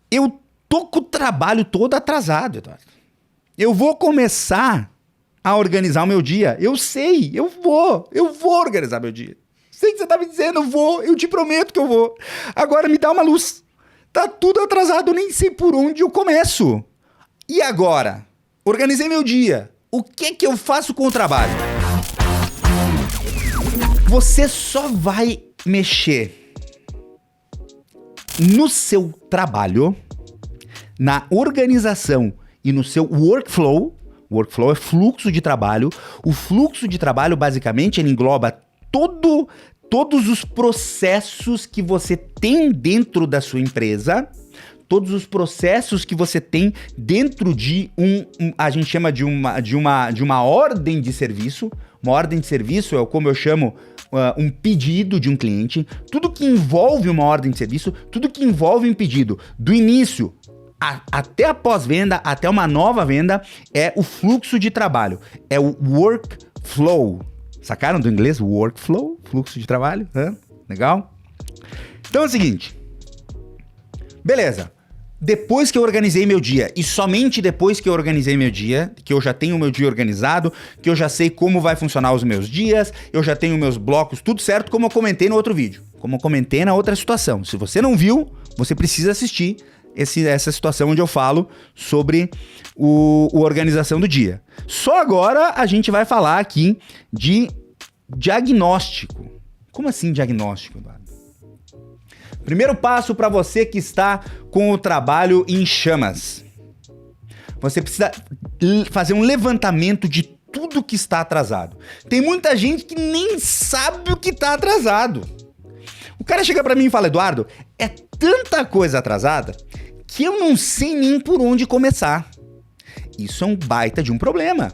Eu tô com o trabalho todo atrasado, Eduardo. Eu vou começar a organizar o meu dia. Eu sei, eu vou organizar meu dia. Sei que você tá me dizendo, eu te prometo que eu vou. Agora me dá uma luz. Tá tudo atrasado, eu nem sei por onde eu começo. E agora? Organizei meu dia. O que eu faço com o trabalho? Você só vai mexer no seu trabalho, na organização e no seu workflow. Workflow é fluxo de trabalho. O fluxo de trabalho, basicamente, ele engloba todos os processos que você tem dentro da sua empresa, todos os processos que você tem dentro de a gente chama de uma ordem de serviço. Uma ordem de serviço é como eu chamo um pedido de um cliente. Tudo que envolve uma ordem de serviço, tudo que envolve um pedido, do início até a pós-venda, até uma nova venda, é o fluxo de trabalho, é o workflow. Sacaram do inglês? Workflow, fluxo de trabalho, legal? Então é o seguinte, beleza, depois que eu organizei meu dia, e somente depois que eu organizei meu dia, que eu já tenho o meu dia organizado, que eu já sei como vai funcionar os meus dias, eu já tenho meus blocos, tudo certo, como eu comentei no outro vídeo, como eu comentei na outra situação. Se você não viu, você precisa assistir essa situação onde eu falo sobre a organização do dia. Só agora a gente vai falar aqui de diagnóstico. Como assim diagnóstico, Eduardo? Primeiro passo para você que está com o trabalho em chamas. Você precisa fazer um levantamento de tudo que está atrasado. Tem muita gente que nem sabe o que está atrasado. O cara chega para mim e fala, Eduardo, é tanta coisa atrasada que eu não sei nem por onde começar. Isso é um baita de um problema.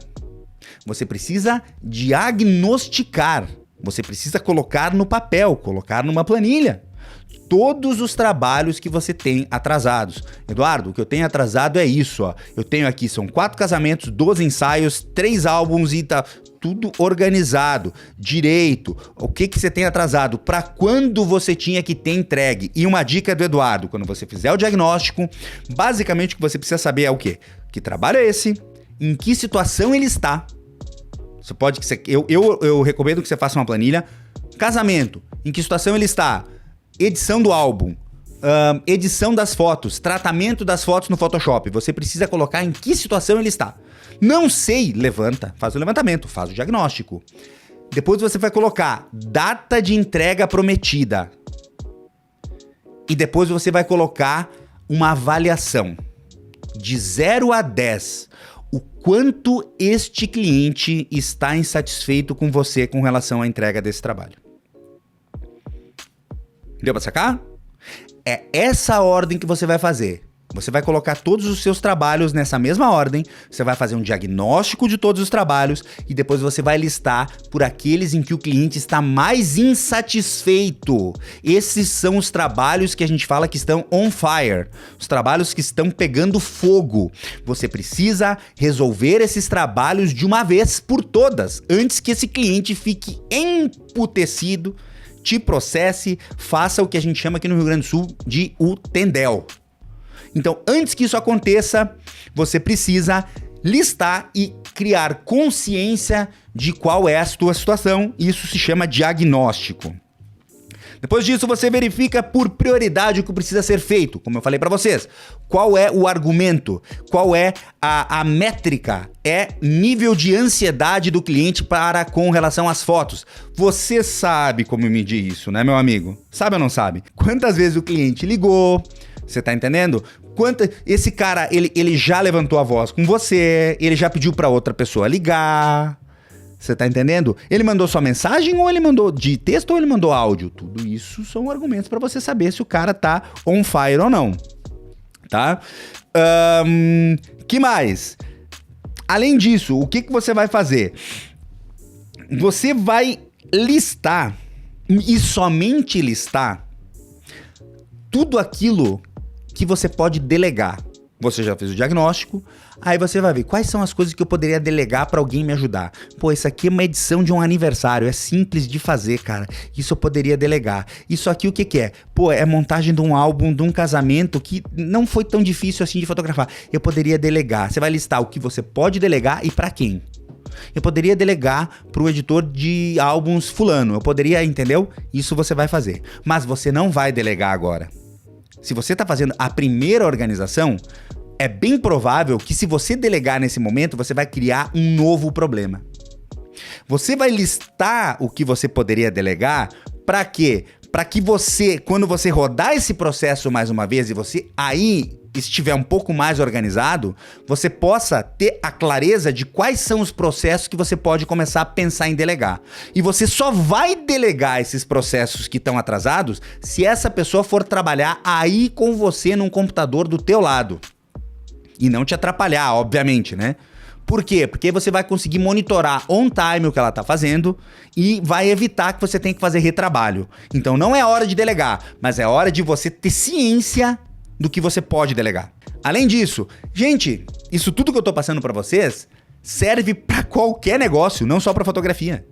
Você precisa diagnosticar. Você precisa colocar no papel, colocar numa planilha todos os trabalhos que você tem atrasados. Eduardo, o que eu tenho atrasado é isso, ó. Eu tenho aqui, são 4 casamentos, 12 ensaios, 3 álbuns e tá tudo organizado, direito. O que você tem atrasado? Para quando você tinha que ter entregue? E uma dica do Eduardo, quando você fizer o diagnóstico, basicamente o que você precisa saber é o quê? Que trabalho é esse? Em que situação ele está? Você pode... Eu recomendo que você faça uma planilha. Casamento, em que situação ele está? Edição do álbum, edição das fotos, tratamento das fotos no Photoshop. Você precisa colocar em que situação ele está. Não sei, levanta, faz o levantamento, faz o diagnóstico. Depois você vai colocar data de entrega prometida. E depois você vai colocar uma avaliação de 0 a 10. O quanto este cliente está insatisfeito com você com relação à entrega desse trabalho. Deu pra sacar? É essa ordem que você vai fazer. Você vai colocar todos os seus trabalhos nessa mesma ordem, você vai fazer um diagnóstico de todos os trabalhos e depois você vai listar por aqueles em que o cliente está mais insatisfeito. Esses são os trabalhos que a gente fala que estão on fire, os trabalhos que estão pegando fogo. Você precisa resolver esses trabalhos de uma vez por todas, antes que esse cliente fique emputecido, te processe, faça o que a gente chama aqui no Rio Grande do Sul de o tendel. Então, antes que isso aconteça, você precisa listar e criar consciência de qual é a sua situação. Isso se chama diagnóstico. Depois disso, você verifica por prioridade o que precisa ser feito. Como eu falei para vocês, qual é o argumento, qual é a métrica, é nível de ansiedade do cliente para com relação às fotos. Você sabe como medir isso, né, meu amigo? Sabe ou não sabe? Quantas vezes o cliente ligou, você tá entendendo? Esse cara, ele já levantou a voz com você, ele já pediu para outra pessoa ligar. Você tá entendendo? Ele mandou só mensagem ou ele mandou de texto ou ele mandou áudio? Tudo isso são argumentos para você saber se o cara tá on fire ou não, tá? Que mais? Além disso, o que você vai fazer? Você vai listar e somente listar tudo aquilo que você pode delegar. Você já fez o diagnóstico, aí você vai ver quais são as coisas que eu poderia delegar pra alguém me ajudar. Pô, isso aqui é uma edição de um aniversário, é simples de fazer, cara. Isso eu poderia delegar. Isso aqui o que que é? Pô, é montagem de um álbum, de um casamento que não foi tão difícil assim de fotografar. Eu poderia delegar. Você vai listar o que você pode delegar e pra quem. Eu poderia delegar pro editor de álbuns fulano. Eu poderia, entendeu? Isso você vai fazer. Mas você não vai delegar agora. Se você tá fazendo a primeira organização, é bem provável que se você delegar nesse momento, você vai criar um novo problema. Você vai listar o que você poderia delegar para quê? Para que você, quando você rodar esse processo mais uma vez e você aí estiver um pouco mais organizado, você possa ter a clareza de quais são os processos que você pode começar a pensar em delegar. E você só vai delegar esses processos que estão atrasados se essa pessoa for trabalhar aí com você num computador do teu lado. E não te atrapalhar, obviamente, né? Por quê? Porque você vai conseguir monitorar on time o que ela tá fazendo e vai evitar que você tenha que fazer retrabalho. Então não é hora de delegar, mas é hora de você ter ciência do que você pode delegar. Além disso, gente, isso tudo que eu tô passando pra vocês serve pra qualquer negócio, não só pra fotografia.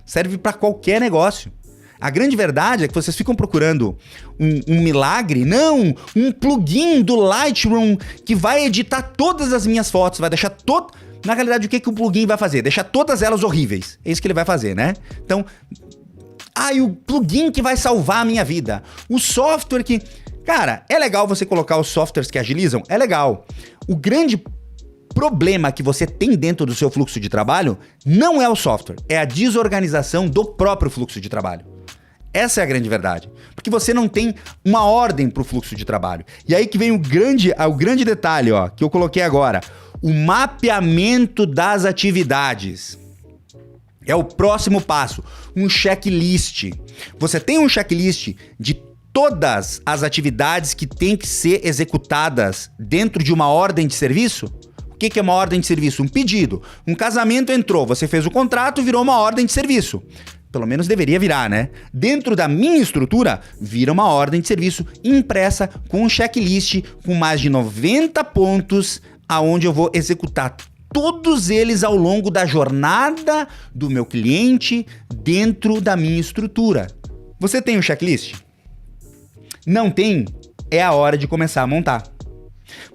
Serve pra qualquer negócio. A grande verdade é que vocês ficam procurando um milagre, não, um plugin do Lightroom que vai editar todas as minhas fotos, vai deixar todo... Na realidade, o que o plugin vai fazer? Deixar todas elas horríveis. É isso que ele vai fazer, né? Então, e o plugin que vai salvar a minha vida. O software que... Cara, é legal você colocar os softwares que agilizam? É legal. O grande problema que você tem dentro do seu fluxo de trabalho não é o software, é a desorganização do próprio fluxo de trabalho. Essa é a grande verdade. Porque você não tem uma ordem para o fluxo de trabalho. E aí que vem o grande detalhe, ó, que eu coloquei agora. O mapeamento das atividades. É o próximo passo. Um checklist. Você tem um checklist de todas as atividades que têm que ser executadas dentro de uma ordem de serviço? O que é uma ordem de serviço? Um pedido. Um casamento entrou, você fez o contrato, virou uma ordem de serviço. Pelo menos deveria virar, né? Dentro da minha estrutura, vira uma ordem de serviço impressa com um checklist com mais de 90 pontos, aonde eu vou executar todos eles ao longo da jornada do meu cliente dentro da minha estrutura. Você tem um checklist? Não tem? É a hora de começar a montar.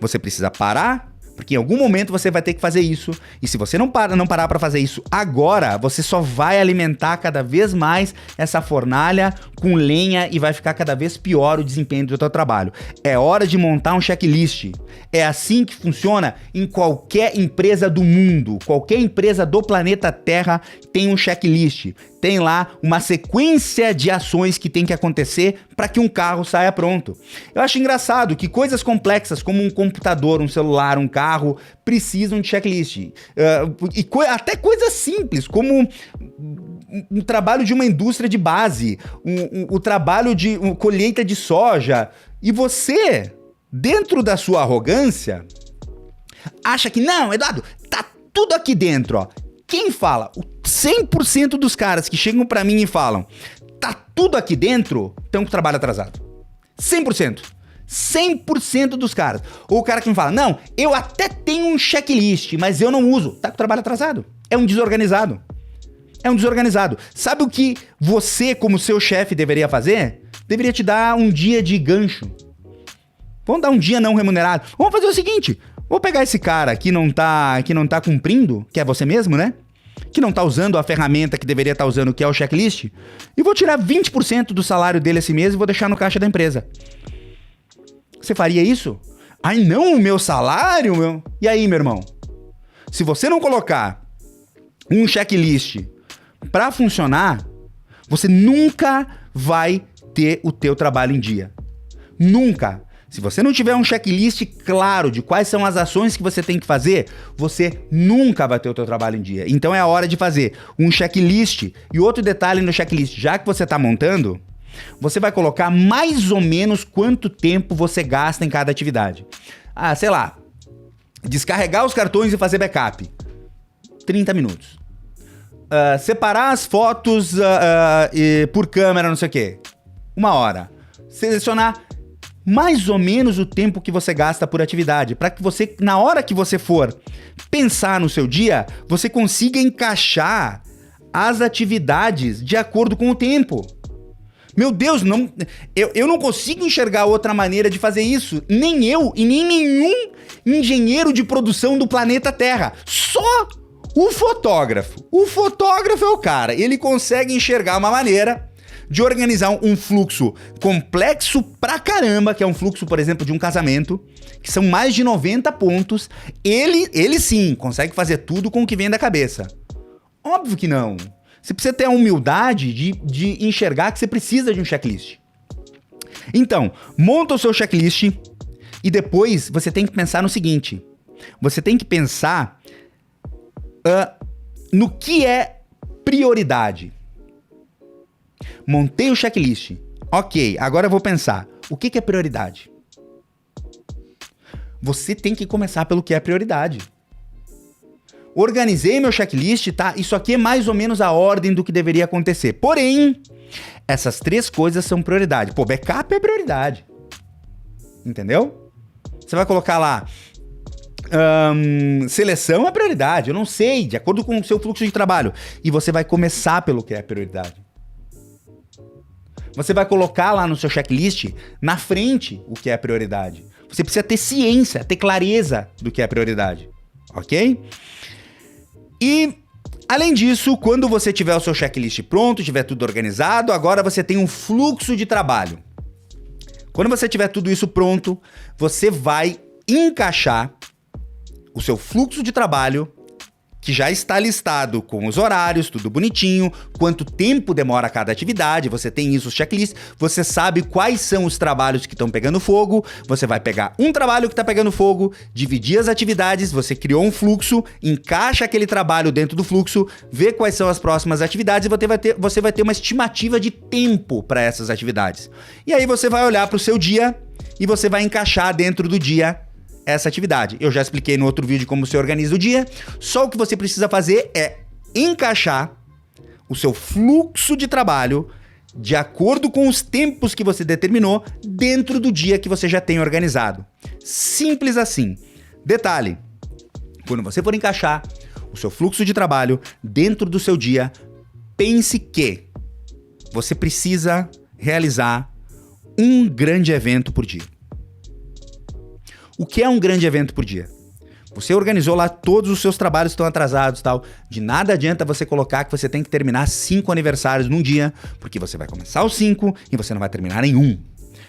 Você precisa parar, porque em algum momento você vai ter que fazer isso. E se você não parar para fazer isso agora, você só vai alimentar cada vez mais essa fornalha com lenha e vai ficar cada vez pior o desempenho do teu trabalho. É hora de montar um checklist. É assim que funciona em qualquer empresa do mundo. Qualquer empresa do planeta Terra tem um checklist. Tem lá uma sequência de ações que tem que acontecer para que um carro saia pronto. Eu acho engraçado que coisas complexas como um computador, um celular, um carro, precisam de checklist. Até coisas simples, como um trabalho de uma indústria de base, o trabalho de colheita de soja. E você, dentro da sua arrogância, acha que não, Eduardo, tá tudo aqui dentro, ó. Quem fala? 100% dos caras que chegam pra mim e falam tá tudo aqui dentro, estão com o trabalho atrasado. 100%. 100% dos caras. Ou o cara que me fala, não, eu até tenho um checklist, mas eu não uso. Tá com o trabalho atrasado. É um desorganizado. É um desorganizado. Sabe o que você, como seu chefe, deveria fazer? Deveria te dar um dia de gancho. Vamos dar um dia não remunerado. Vamos fazer o seguinte, vou pegar esse cara que não tá cumprindo, que é você mesmo, né? Que não tá usando a ferramenta que deveria estar usando, que é o checklist, e vou tirar 20% do salário dele esse mês e vou deixar no caixa da empresa. Você faria isso? Ai não, o meu salário, meu... E aí, meu irmão? Se você não colocar um checklist pra funcionar, você nunca vai ter o teu trabalho em dia. Nunca. Se você não tiver um checklist claro de quais são as ações que você tem que fazer, você nunca vai ter o teu trabalho em dia. Então é a hora de fazer um checklist. E outro detalhe no checklist, já que você está montando, você vai colocar mais ou menos quanto tempo você gasta em cada atividade. Sei lá, descarregar os cartões e fazer backup. 30 minutos. Separar as fotos por câmera, não sei o quê. 1 hora. Selecionar... mais ou menos o tempo que você gasta por atividade, para que você, na hora que você for pensar no seu dia, você consiga encaixar as atividades de acordo com o tempo. Meu Deus, eu não consigo enxergar outra maneira de fazer isso. Nem eu e nem nenhum engenheiro de produção do planeta Terra. Só o fotógrafo. O fotógrafo é o cara. Ele consegue enxergar uma maneira de organizar um fluxo complexo pra caramba, que é um fluxo, por exemplo, de um casamento, que são mais de 90 pontos. Ele sim consegue fazer tudo com o que vem da cabeça. Óbvio que não. Você precisa ter a humildade de enxergar que você precisa de um checklist. Então, monta o seu checklist e depois você tem que pensar no seguinte. Você tem que pensar no que é prioridade. Montei o checklist. Ok, agora eu vou pensar. O que é prioridade? Você tem que começar pelo que é prioridade. Organizei meu checklist, tá? Isso aqui é mais ou menos a ordem do que deveria acontecer. Porém, essas 3 coisas são prioridade. Pô, backup é prioridade. Entendeu? Você vai colocar lá... seleção é prioridade. Eu não sei, de acordo com o seu fluxo de trabalho. E você vai começar pelo que é prioridade. Você vai colocar lá no seu checklist, na frente, o que é prioridade. Você precisa ter ciência, ter clareza do que é prioridade. Ok? E, além disso, quando você tiver o seu checklist pronto, tiver tudo organizado, agora você tem um fluxo de trabalho. Quando você tiver tudo isso pronto, você vai encaixar o seu fluxo de trabalho, que já está listado com os horários, tudo bonitinho, quanto tempo demora cada atividade, você tem isso, checklist, você sabe quais são os trabalhos que estão pegando fogo, você vai pegar um trabalho que está pegando fogo, dividir as atividades, você criou um fluxo, encaixa aquele trabalho dentro do fluxo, vê quais são as próximas atividades e você vai ter uma estimativa de tempo para essas atividades. E aí você vai olhar para o seu dia e você vai encaixar dentro do dia essa atividade. Eu já expliquei no outro vídeo como você organiza o dia, só o que você precisa fazer é encaixar o seu fluxo de trabalho de acordo com os tempos que você determinou dentro do dia que você já tem organizado. Simples assim. Detalhe, quando você for encaixar o seu fluxo de trabalho dentro do seu dia, pense que você precisa realizar um grande evento por dia. O que é um grande evento por dia? Você organizou lá, todos os seus trabalhos estão atrasados e tal. De nada adianta você colocar que você tem que terminar 5 aniversários num dia, porque você vai começar os 5 e você não vai terminar em um.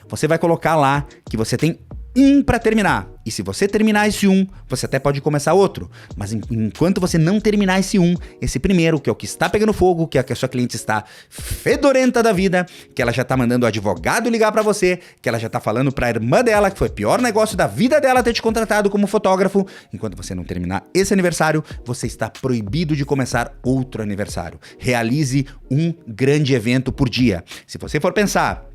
Você vai colocar lá que você tem um para terminar. E se você terminar esse um, você até pode começar outro. Mas enquanto você não terminar esse um, esse primeiro, que é o que está pegando fogo, que é que a sua cliente está fedorenta da vida, que ela já tá mandando o advogado ligar para você, que ela já tá falando pra irmã dela que foi o pior negócio da vida dela ter te contratado como fotógrafo. Enquanto você não terminar esse aniversário, você está proibido de começar outro aniversário. Realize um grande evento por dia. Se você for pensar...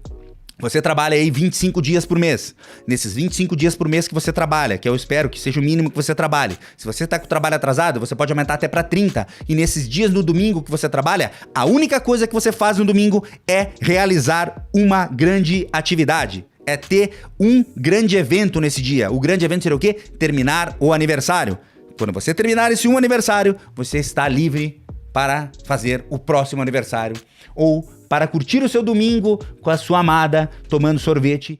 Você trabalha aí 25 dias por mês. Nesses 25 dias por mês que você trabalha, que eu espero que seja o mínimo que você trabalhe. Se você está com o trabalho atrasado, você pode aumentar até para 30. E nesses dias no domingo que você trabalha, a única coisa que você faz no domingo é realizar uma grande atividade. É ter um grande evento nesse dia. O grande evento seria o quê? Terminar o aniversário. Quando você terminar esse um aniversário, você está livre para fazer o próximo aniversário ou para curtir o seu domingo com a sua amada, tomando sorvete